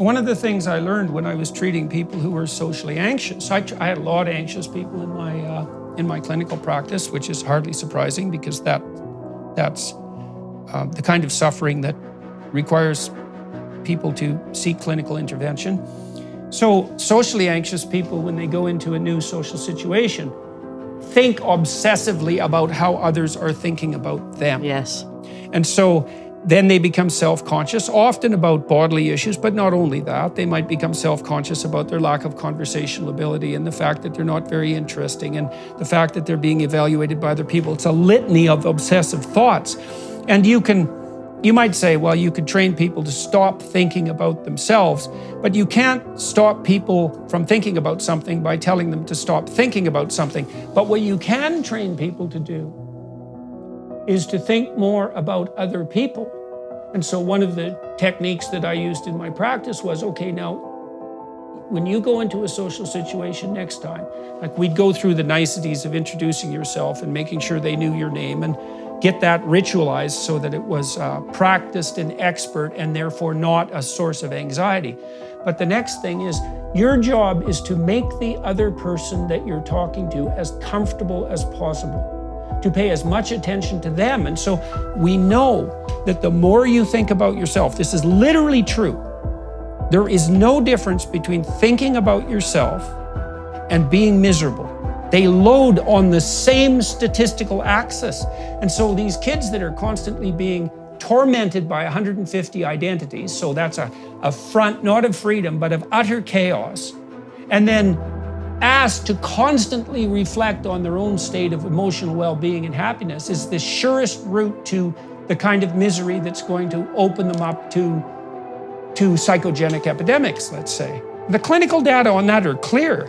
One of the things I learned when I was treating people who were socially anxious, I had a lot of anxious people in my clinical practice, which is hardly surprising because that's the kind of suffering that requires people to seek clinical intervention. So socially anxious people, when they go into a new social situation, think obsessively about how others are thinking about them. Yes. And so then they become self-conscious, often about bodily issues, but not only that. They might become self-conscious about their lack of conversational ability and the fact that they're not very interesting and the fact that they're being evaluated by other people. It's a litany of obsessive thoughts. And you might say, well, you could train people to stop thinking about themselves, but you can't stop people from thinking about something by telling them to stop thinking about something. But what you can train people to do is to think more about other people. And so one of the techniques that I used in my practice was, okay, now, when you go into a social situation next time, like we'd go through the niceties of introducing yourself and making sure they knew your name and get that ritualized so that it was practiced and expert and therefore not a source of anxiety. But the next thing is, your job is to make the other person that you're talking to as comfortable as possible, to pay as much attention to them. And so we know that the more you think about yourself, this is literally true. There is no difference between thinking about yourself and being miserable. They load on the same statistical axis. And so these kids that are constantly being tormented by 150 identities, so that's a front not of freedom, but of utter chaos, and then asked to constantly reflect on their own state of emotional well-being and happiness, is the surest route to the kind of misery that's going to open them up to psychogenic epidemics, let's say. The clinical data on that are clear.